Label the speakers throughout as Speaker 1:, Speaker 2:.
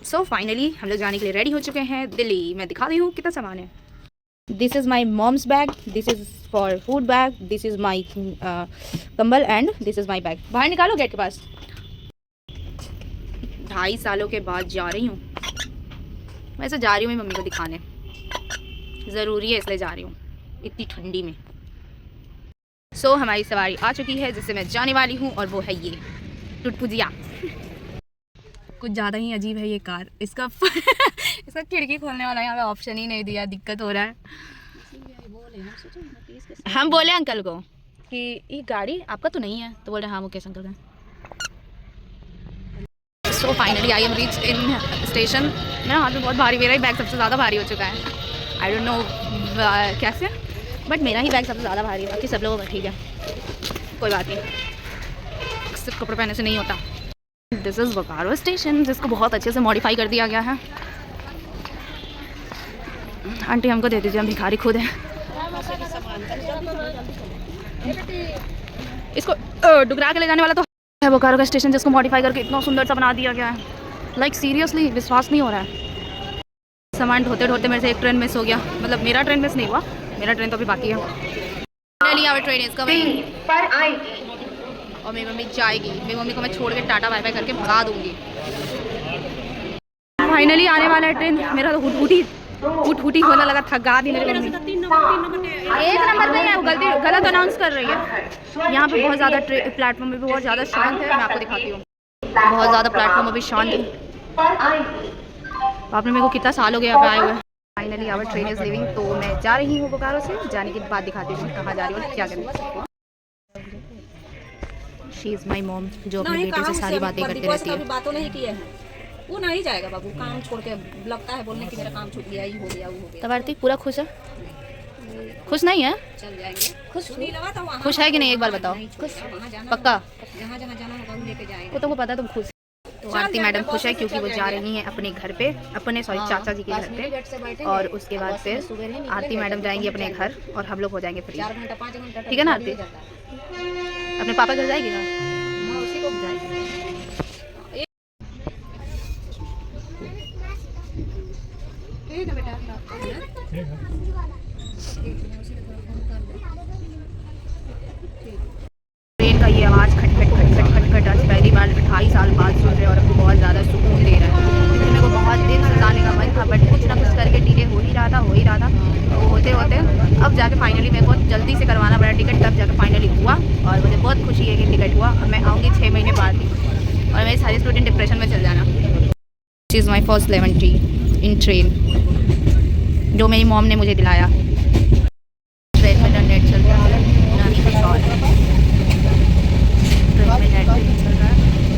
Speaker 1: So finally हम लोग जाने के लिए रेडी हो चुके हैं दिल्ली। मैं दिखा रही हूँ कितना सामान है। This is my mom's bag, this is for food bag, this is my kambal and this is my bag. बाहर निकालो गेट के पास। 2.5 सालों के बाद जा रही हूँ। वैसे जा रही हूँ मैं मम्मी को दिखाने, ज़रूरी है इसलिए जा रही हूँ इतनी ठंडी में। सो हमारी सवारी आ चुकी है जिससे मैं जाने वाली हूँ और वो है ये टुटपुजिया। कुछ ज़्यादा ही अजीब है ये कार। इसका इसका खिड़की खोलने वाला यहाँ पे ऑप्शन ही नहीं दिया, दिक्कत हो रहा है। हम बोले अंकल को कि ये गाड़ी आपका तो नहीं है, तो बोल रहे हाँ मुकेश अंकल का। So finally I am reach in station. मेरा हाथ में बहुत भारी, मेरा ही बैग सबसे ज़्यादा भारी हो चुका है। आई डोंट नो कैसे, बट मेरा ही बैग सबसे ज़्यादा भारी है। बाकी सब लोगों का ठीक है, कोई बात नहीं, सिर्फ कपड़े पहने से नहीं होता। दिस इज़ बोकारो स्टेशन, जिसको बहुत अच्छे से मॉडिफाई कर दिया गया है। आंटी हमको दे दीजिए, हम भिखारी खुद हैं। इसको डुगरा के ले जाने वाला तो है बोकारो का स्टेशन, जिसको मॉडिफाई करके इतना सुंदर सा बना दिया गया है। लाइक सीरियसली विश्वास नहीं हो रहा है। सामान ढोते ढोते मेरे से एक ट्रेन मिस हो गया। मतलब मेरा ट्रेन मिस नहीं हुआ, मेरा ट्रेन तो अभी बाकी है। Finally our train is coming पर आएगी और मेरी मम्मी जाएगी। मेरी मम्मी को मैं छोड़ के टाटा बाय बाय करके भगा दूंगी। फाइनली आने वाला है ट्रेन। मेरा तो हुट होने लगा, थका दी मेरी मम्मी। 1 नंबर पे है, वो गलत अनाउंस कर रही है। यहाँ पे बहुत ज़्यादा प्लेटफॉर्म में भी बहुत ज़्यादा शांत है। मैं आपको दिखाती हूँ, बहुत ज़्यादा प्लेटफॉर्म अभी शांत है। आपने मेरे को कितना साल हो गया यहाँ पे आए हुए। Finally our train is leaving. तो मैं जा रही हूँ बोकारो से। जाने के बाद दिखाती हूँ कहाँ जा रही हूँ, क्या करें। शी इज़ माई मॉम, जो अपने बेटे से सारी बातें करती रहती है।
Speaker 2: बातों नहीं किए हैं, वो नहीं जाएगा बाबू। काम छोड़ के लगता है बोलने कि मेरा काम छूट गया, ये हो गया, वो हो गया।
Speaker 1: तब आरती पूरा खुश है? खुश नहीं है?
Speaker 2: चल जाएंगे।
Speaker 1: खुश है कि नहीं, एक बार बताओ। पक्का?
Speaker 2: जहाँ जहाँ जाना होगा वो लेके जाएंगे।
Speaker 1: वो तो पता है तुम खुश। तो आरती मैडम खुश है क्योंकि वो जा रही हैं अपने घर पे, अपने चाचा जी के घर पे। और उसके बाद फिर आरती मैडम जाएंगी अपने घर और हम लोग हो जाएंगे फ्री।
Speaker 2: 4 घंटा 5 घंटा
Speaker 1: ठीक है ना आरती? अपने पापा घर जाएगी ना?
Speaker 2: उसी को जाएगी।
Speaker 1: ट्रेन का ये आवाज़ खटखट आज पहली बार 28 साल बाद सुन रहे और हमको बहुत ज़्यादा सुकून दे रहा है। क्योंकि मेरे को बहुत दिन से जाने का मन था, बट कुछ ना कुछ करके डिले हो ही रहा था। तो होते होते अब जाके फाइनली मेरे को जल्दी से करवाना पड़ा टिकट, तब जाकर फाइनली हुआ। और मुझे बहुत खुशी है कि टिकट हुआ। अब मैं आऊँगी 6 महीने बाद ही, और मेरे सारे स्टूडेंट डिप्रेशन में चल जाना। This is my first lemon tea in train, जो मेरी मॉम ने मुझे दिलाया। ट्रेन में नेट चल रहा है, नानी का शॉल है। ट्रेन में नेट भी नहीं चल रहा है,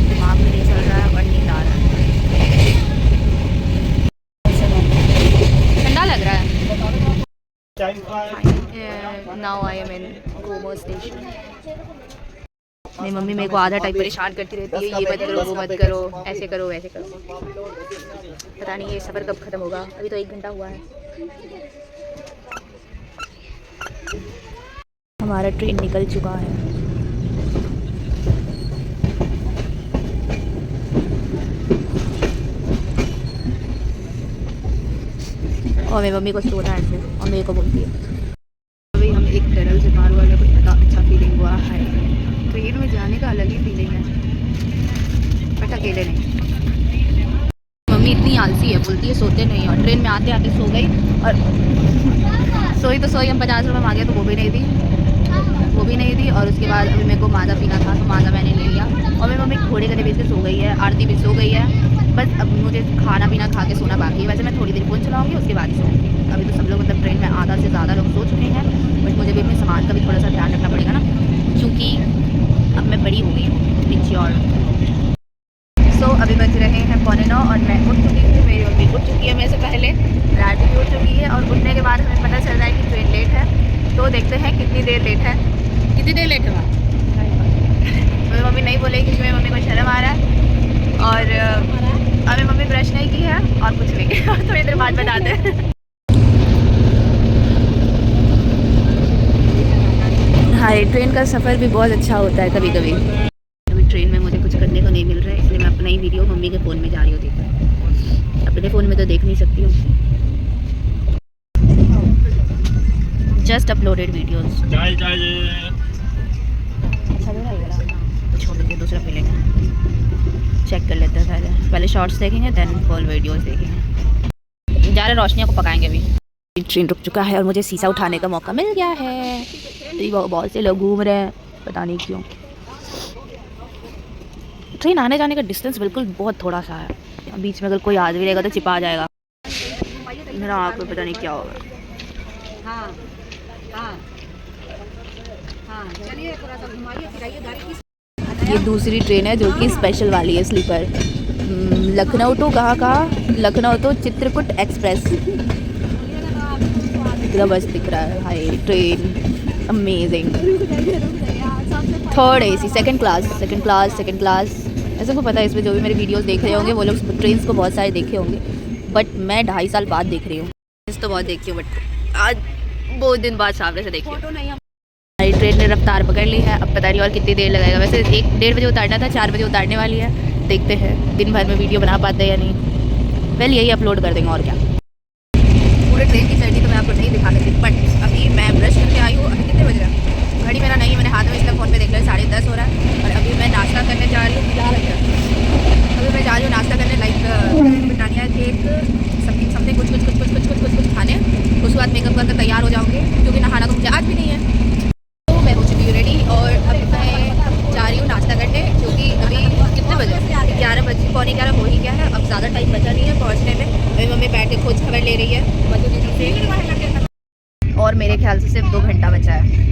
Speaker 1: दिमाग भी नहीं चल रहा है, और नींद आ रहा है। ठंडा लग रहा है। Now I am in Gomo station. मेरी मम्मी मेरे को आधा टाइम परेशान करती रहती है, ये मत करो, वो मत करो, ऐसे करो वैसे करो। पता नहीं ये सफ़र कब ख़त्म होगा। अभी तो 1 घंटा हुआ है। हमारा ट्रेन निकल चुका है। और मेरी मम्मी को सोना है ऐसे, और मेरे को बोलती है। अभी हम एक टनल से पार हुआ, मेरे को इतना अच्छा फीलिंग हुआ है। ट्रेन में जाने का अलग ही फीलिंग है, बट अकेले नहीं। मम्मी इतनी आलसी है, बोलती है सोते नहीं, और ट्रेन में आते आते सो गई। और सोई हम 50 रुपये मांगे तो वो भी नहीं दी। और उसके बाद अभी मेरे को माजा पीना था, तो माजा मैंने ले लिया। और मेरी मम्मी घोड़े गले बेच के सो गई है, आरती भी सो गई है। बस अब मुझे खाना पीना खा के सोना बाकी है। वैसे मैं थोड़ी देर फ़ोन चलाऊँगी, उसके बाद ही सोऊंगी। अभी तो सब लोग मतलब ट्रेन में आधा से ज़्यादा लोग सो चुके हैं, बट मुझे भी अपने सामान का भी थोड़ा सा ध्यान रखना पड़ेगा ना, क्योंकि अब मैं बड़ी हो गई हूँ, मैच्योर। सो अभी बज रहे हैं 8:45 और मैं उठ चुकी हूँ। मेरी मम्मी उठ चुकी है मेरे से पहले, रात भी उठ चुकी है। और उठने के बाद हमें पता चल रहा है कि ट्रेन लेट है। तो देखते हैं कितनी देर लेट है।
Speaker 2: कितनी देर लेट हुआ?
Speaker 1: मेरी मम्मी नहीं बोलेगी क्योंकि मेरी मम्मी को शर्म आ रहा है। और अभी मम्मी ब्रश नहीं की है और कुछ नहीं। थोड़ी देर बाद बताते हैं। हाय, ट्रेन का सफ़र भी बहुत अच्छा होता है कभी कभी। अभी ट्रेन में मुझे कुछ करने को नहीं मिल रहा है, इसलिए मैं अपना ही वीडियो मम्मी के फ़ोन में जा रही होती। अपने फ़ोन में तो देख नहीं सकती हूँ। Just uploaded videos. अच्छा दे रहा है ये वाला? छोड़ दीजिए, दूसरा पी लेंगे। चेक कर लेते हैं पहले शॉर्ट्स देखेंगे देन फुल वीडियोस देखेंगे। जा रहे रोशनियों को पकाएंगे अभी। ट्रेन रुक चुका है और मुझे शीशा उठाने का मौका मिल गया है। बहुत से लोग घूम रहे हैं, पता नहीं क्यों। ट्रेन आने जाने का डिस्टेंस बिल्कुल बहुत थोड़ा सा है। बीच में अगर कोई आ भी रहेगा तो छिपा जाएगा। मेरा आँख में पता नहीं क्या होगा।
Speaker 2: हाँ हाँ हाँ, चलिए थोड़ा सा घुमाइए फिराइए गाड़ी की।
Speaker 1: ये दूसरी ट्रेन है जो कि स्पेशल वाली है, स्लीपर। लखनऊ टू कहाँ लखनऊ तो चित्रकूट एक्सप्रेस। इतना बस दिख रहा है। Hi train amazing. Third AC, second class. ऐसे को पता है, इसमें जो भी मेरे वीडियोस देख रहे होंगे वो लोग ट्रेन्स को बहुत सारे देखे होंगे, बट मैं 2.5 साल बाद देख रही हूँ। तो बहुत देखी हूँ बट आज बहुत दिन बाद सामने से देखी हूँ। हमारी ट्रेन ने रफ्तार पकड़ ली है। अब पता नहीं और कितनी देर लगेगा। वैसे 1-1:30 बजे उतारना था, 4 बजे उतारने वाली है। देखते हैं दिन भर में वीडियो बना पाते हैं या नहीं। वेल यही अपलोड कर देंगे और क्या। पूरे ट्रेन की जर्नी तो मैं आपको नहीं दिखा सकती, बट अभी मैं ब्रश करके आई हूँ। अभी कितने बज रहे हैं? घड़ी मेरा नहीं है, मैंने हाथ में इसलिए फ़ोन पे देख लिया, 10:30 हो रहा है। और अभी मैं नाश्ता करने जा रही हूँ। क्या लग रहा है? अभी मैं जा रही हूँ नाश्ता करने, लाइक ब्रिटानिया केक समथिंग कुछ खाने। उसके बाद मेकअप करके तैयार हो जाऊँगी क्योंकि नहाना तो मुझे आज भी नहीं है। तो मैं हो चुकी हूँ रेडी और अभी मैं जा रही हूँ नाश्ता करने, क्योंकि अभी कितने बजे? 11 बजे, पौने 11 हो ही गया है। अब ज़्यादा टाइम बचा नहीं है पहुँचने में। मेरी मम्मी बैठ के खोज खबर ले रही है मधु दीदी से, और मेरे ख्याल से सिर्फ 2 घंटा बचा है।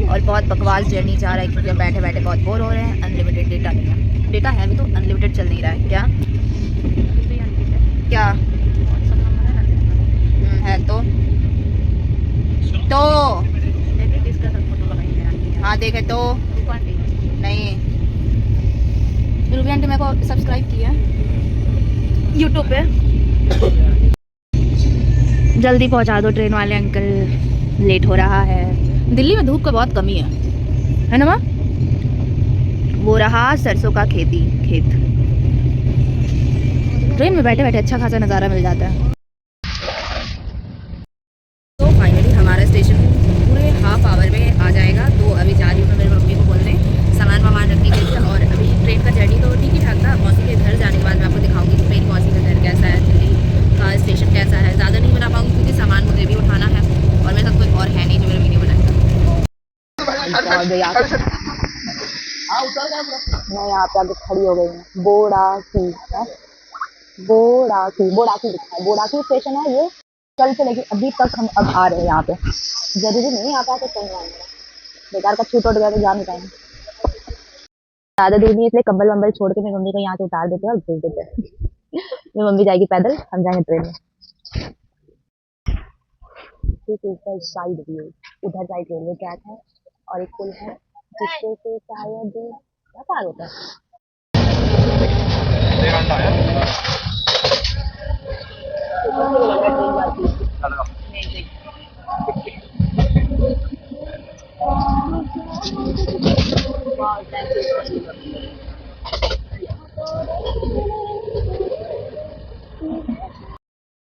Speaker 1: और बहुत बकवास जर्नी जा रहा है क्योंकि हम बैठे बैठे बहुत बोर हो रहे हैं। अनलिमिटेड डेटा नहीं है। डेटा है अभी तो अनलिमिटेड चल नहीं रहा है। क्या क्या है तो हाँ देखे तो नहीं। रूबी आंटी मेरे को सब्सक्राइब किया है यूट्यूब पे। जल्दी पहुंचा दो ट्रेन वाले अंकल, लेट हो रहा है। दिल्ली में धूप का बहुत कमी है ना माँ? वो रहा सरसों का खेत। ट्रेन में बैठे बैठे अच्छा खासा नज़ारा मिल जाता है। तो फाइनली हमारा स्टेशन पूरे हाफ आवर में आ जाएगा। तो अभी जा रही हूँ मैं मेरी मम्मी को बोलने सामान रखने के लिए। और अभी ट्रेन का जर्नी तो ठीक ही ठाक था। मौसी के घर जाने के बाद मैं आपको दिखाऊंगी कि मेरी मौसी का घर कैसा है, दिल्ली का स्टेशन कैसा है। ज़्यादा नहीं बना पाऊँगी क्योंकि सामान मुझे भी उठाना है और मेरे साथ कोई और है नहीं जो मेरा वीडियो बनाएगा। मैं यहाँ पे आगे खड़ी हो गई हूँ। बोड़ाकी लिखा है। बोड़ाकी स्टेशन है ये। कल से लेकिन अभी तक हम अब आ रहे हैं यहाँ पे। जरूरी नहीं आता तो कहीं आएंगे, बेकार का छूट उठ गया तो जा नहीं पाएंगे। ज़्यादा दूर नहीं, इसलिए कंबल वंबल छोड़ के मेरी मम्मी को यहाँ से उतार देते हैं और भेज देते हैं। मेरी मम्मी जाएगी पैदल, हम जाएंगे ट्रेन में। साइड व्यू, उधर साइड रेलवे ट्रैक है और एक पुल है जिससे से शायद क्या पार होता है।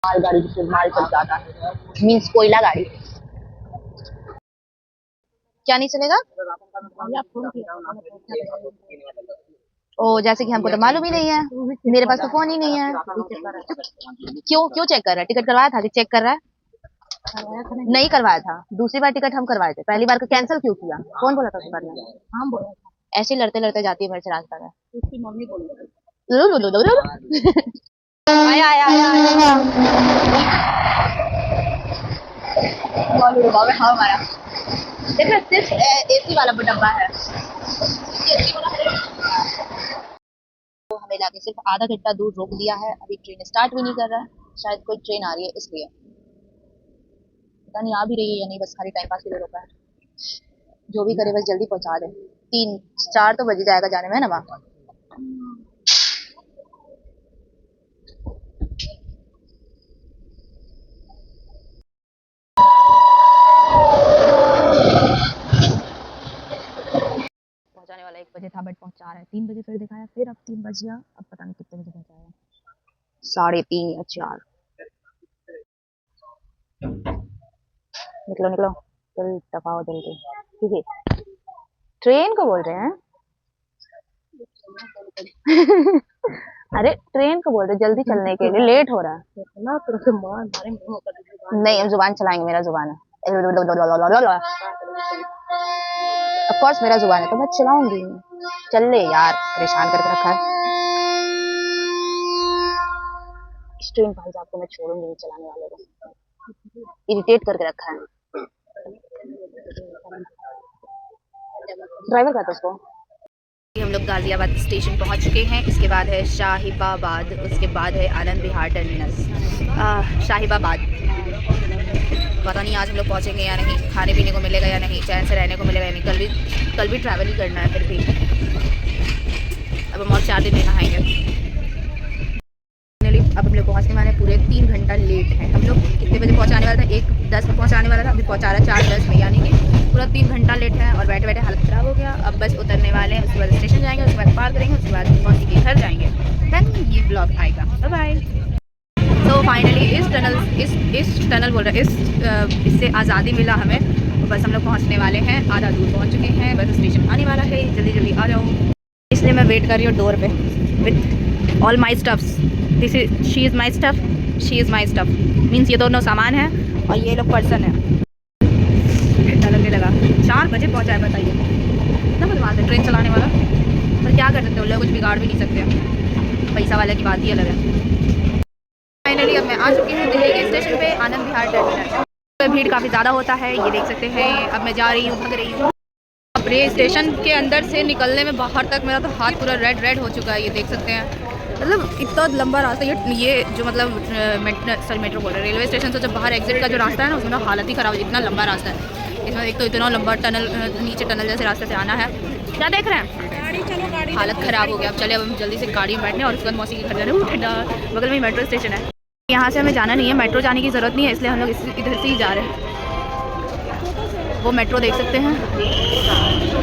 Speaker 1: माल गाड़ी जिससे माल सब जाता है, मीन्स कोयला गाड़ी। क्या नहीं चलेगा? ओ जैसे कि हमको तो मालूम ही नहीं है, मेरे पास तो फोन ही नहीं है। क्यों चेक कर रहा है? टिकट करवाया था कि चेक कर रहा है? नहीं करवाया था। दूसरी बार टिकट हम करवाए थे, पहली बार को कैंसिल क्यों किया? कौन बोला था उस बार? हम बोला। ऐसे लड़ते लड़ते जाती है मेरे से रास्ता में। उसकी मम्मी बोल रही आया हमारा देखो सिर्फ एसी वाला डब्बा है। तो हमें लाके सिर्फ आधा घंटा दूर रोक दिया है। अभी ट्रेन स्टार्ट भी नहीं कर रहा है, शायद कोई ट्रेन आ रही है इसलिए। पता नहीं आ भी रही है या नहीं, बस खाली टाइम पास के लिए रोका है। जो भी करे बस जल्दी पहुंचा दे। 3-4 तो बज जाएगा जाने में ना माँ। पहुंचाने वाला 1 बजे था बट पहुंचा रहा है 3 बजे, फिर दिखाया, फिर अब 3 बज गया। अब पता नहीं कितने बजे पहुंचाएगा। 3:30 या 4। निकलो निकलो, चल टपाओ जल्दी। ठीक है, ट्रेन को बोल रहे हैं। अरे ट्रेन को बोल रहे, जल्दी चलने के लिए, लेट हो रहा है ना। नहीं, हम जुबान चलाएंगे, मेरा जुबान है। ऑफ कोर्स मेरा जुबान है तो मैं चलाऊंगी। चल ले यार, परेशान करके रखा है। स्ट्रीम भाई साहब को मैं छोड़ूंगी नहीं, चलाने वाले को इरिटेट करके रखा है। ड्राइवर का तो उसको। हम लोग गाजियाबाद स्टेशन पहुंच चुके हैं। इसके बाद है शाहिबाबाद, उसके बाद है आनंद विहार टर्मिनस। शाहिबाबाद, पता नहीं आज हम लोग पहुंचेंगे या नहीं, खाने पीने को मिलेगा या नहीं, चैन से रहने को मिलेगा या नहीं। कल भी ट्रैवल ही करना है फिर भी। अब हम और 4 दिन में नहाएंगे। अब हम लोग पहुँचने वाले हैं, पूरे 3 घंटा लेट है। हम लोग कितने बजे पहुँचाने वाला था? 1:10 में पहुँचाने वाला था, अभी पहुँचा रहा है 4:10 में, यानी कि पूरा 3 घंटा लेट है। और बैठे बैठे हालत ख़राब हो गया। अब बस उतरने वाले हैं, उसके बाद स्टेशन जाएंगे, उसके बाद पार करेंगे, उसके बाद मौसी के घर जाएंगे। देन ये ब्लॉग आएगा। Bye bye. तो फाइनली इस टनल बोल रहा है, इससे आज़ादी मिला हमें। तो बस हम लोग पहुँचने वाले हैं, आधा दूर पहुँच चुके हैं, बस स्टेशन आने वाला है। जल्दी जल्दी आ जाओ। इसलिए मैं वेट कर रही हूँ डोर पे with all my stuffs. She is my stuff, she is my stuff, means ये दोनों सामान है और ये लोग पर्सन है। लगने लगा 4 बजे पहुँचा है, बताइए कितना बदमाश है ट्रेन चलाने वाला। पर क्या कर सकते हो, लोग कुछ बिगाड़ भी नहीं सकते, पैसा वाले की बात ही अलग है। फाइनली अब मैं आ चुकी हूँ दिल्ली के स्टेशन पे, आनंद विहार टर्मिनल। तो भीड़ काफ़ी ज़्यादा होता है, ये देख सकते हैं। अब मैं जा रही हूँ, भाग रही हूँ। अब ये स्टेशन के अंदर से निकलने में बाहर तक मेरा तो हाथ पूरा रेड हो चुका है, ये देख सकते हैं। मतलब इतना लंबा रास्ता, ये जो मतलब मेट्रो बोल रहे हैं, रेलवे स्टेशन से जब बाहर एग्जिट का जो रास्ता है ना, उसमें हालत ही ख़राब है। इतना लंबा रास्ता है इसमें, एक तो इतना लंबा टनल, नीचे टनल जैसे रास्ते से आना है। क्या देख रहे हैं, गाड़ी हालत ख़राब हो गया। अब चले, अब हम जल्दी से गाड़ी में बैठने और उसके बाद मौसी के घर जाने। बगल में मेट्रो स्टेशन है, यहाँ से हमें जाना नहीं है, मेट्रो जाने की ज़रूरत नहीं है, इसलिए हम लोग इधर से ही जा रहे हैं। वो मेट्रो देख सकते हैं,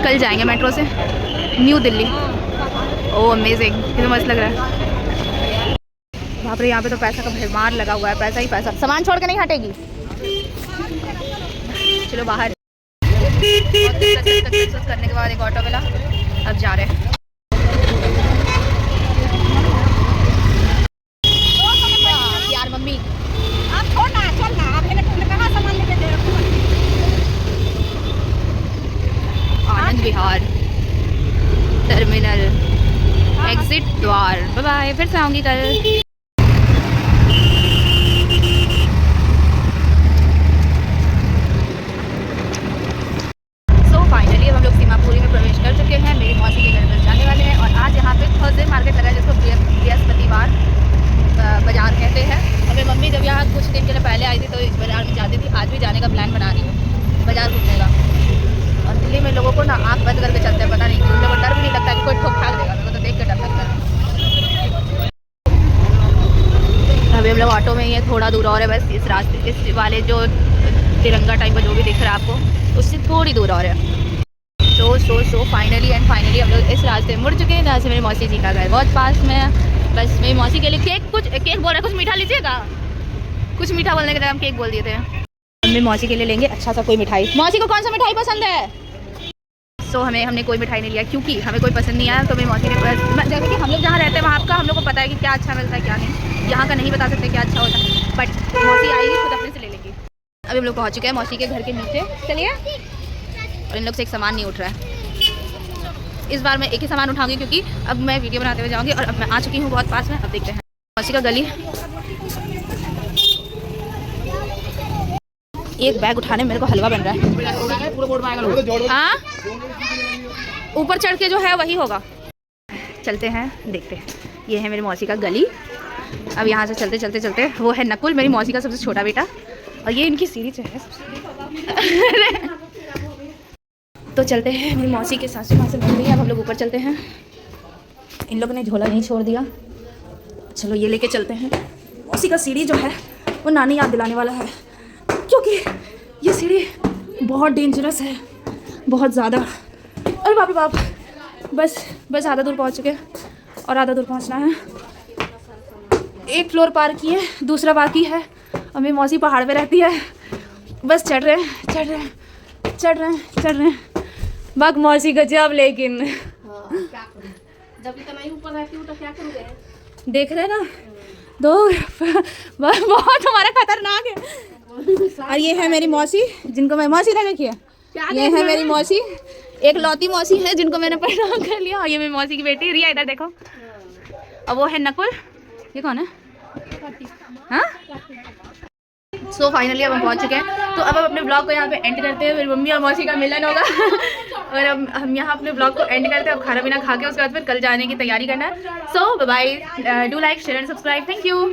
Speaker 1: कल जाएंगे मेट्रो से न्यू दिल्ली। ओह अमेजिंग, कितना मस्त लग रहा है। वहाँ पर यहाँ पे तो पैसा का भरमार लगा हुआ है, पैसा ही पैसा, सामान छोड़ के नहीं हटेगी। चलो बाहर। करने के बाद एक ऑटो मिला, अब जा रहे हैं। यार मम्मी
Speaker 2: आप छोड़ना, चलना, आप कहाँ सामान लेके दे रहे हो?
Speaker 1: आनंद विहार टर्मिनल, एग्जिट द्वार। बाय बाय, फिर से आऊँगी कल। मार्केट लगा है जिसको बृहस्पतिवार बाजार कहते हैं। अभी मम्मी जब यहाँ कुछ दिन के लिए पहले आई थी तो इस बाज़ार में जाती थी, आज भी जाने का प्लान बना रही हूँ बाज़ार घूमने का। और दिल्ली में लोगों को ना आँख बंद करके चलते हैं, पता नहीं क्यों, लोगों को डर भी नहीं लगता कि कोई ठोक ठाक देगा, मेरे को तो देख के डर लगता है। अभी हम लोग ऑटो में ही है, थोड़ा दूर और है बस। इस रास्ते, इस वाले जो तिरंगा टाइप का जो भी दिख रहा है आपको, उससे थोड़ी दूर और है। सो फाइनली हम लोग इस रास्ते मुड़ चुके हैं जहाँ से मेरी मौसी जी का घर बहुत पास में है। बस मेरी मौसी के लिए केक बोल रहे हैं, कुछ मीठा लीजिएगा। कुछ मीठा बोलने के लिए हम केक बोल दिए थे। मेरी मौसी के लिए लेंगे अच्छा सा कोई मिठाई। मौसी को कौन सा मिठाई पसंद है? सो हमने कोई मिठाई नहीं लिया क्योंकि हमें कोई पसंद नहीं आया। तो मेरी मौसी ने, जैसे कि हम लोग जहाँ रहते हैं वहाँ का हम लोग को पता है कि क्या अच्छा मिलता है क्या नहीं, यहाँ का नहीं बता सकते क्या अच्छा होता है, बट मौसी आएगी खुद अपने से ले लेंगी। अभी हम लोग पहुँच चुके हैं मौसी के घर के नीचे, चलिए। और इन लोग से एक सामान नहीं उठ रहा है। इस बार मैं एक ही सामान उठाऊंगी क्योंकि अब मैं वीडियो बनाते हुए जाऊंगी। और अब मैं आ चुकी हूँ बहुत पास में। अब देखते हैं मौसी का गली। एक बैग उठाने में मेरे को हलवा बन रहा है। हाँ, ऊपर चढ़ के जो है वही होगा। चलते हैं, देखते हैं। ये है मेरी मौसी का गली। अब यहाँ से चलते वो है नकुल, मेरी मौसी का सबसे छोटा बेटा, और ये इनकी सीढ़ी जो है। तो चलते हैं, मेरी मौसी के सासू माँ से मिल रही है। अब हम लोग ऊपर चलते हैं। इन लोगों ने झोला नहीं छोड़ दिया, चलो ये लेके चलते हैं। मौसी का सीढ़ी जो है वो नानी याद दिलाने वाला है, क्योंकि ये सीढ़ी बहुत डेंजरस है, बहुत ज़्यादा। अरे बाप रे बाप, बस आधा दूर पहुँच चुके और आधा दूर पहुँचना है। एक फ्लोर पार किए, दूसरा बाकी है। और मेरी मौसी पहाड़ पे रहती है, बस चढ़ रहे हैं चढ़ रहे हैं चढ़ रहे हैं चढ़ रहे हैं। बाग मौसी गजब, लेकिन
Speaker 2: जब इतना ही ऊपर रहती हूँ तो क्या करूँगे?
Speaker 1: देख रहे हैं ना, दो बहुत हमारा खतरनाक है। और ये है मेरी मौसी, जिनको मैं मौसी ना देखिए, ये है मेरी मौसी, एक लौती मौसी है जिनको मैंने पहचान कर लिया। और ये मेरी मौसी की बेटी रिया, इधर देखो। और वो है नकुल, ये कौन है? हाँ, सो फाइनली अब हम पहुंच चुके हैं। तो अब हम अपने ब्लॉग को यहाँ पे एंड करते हैं। मेरी मम्मी और मौसी का मिलन होगा और अब हम यहाँ अपने ब्लॉग को एंड करते हैं। अब खाना पीना खा के उसके बाद फिर कल जाने की तैयारी करना है। So bye bye, do like share and subscribe, thank you.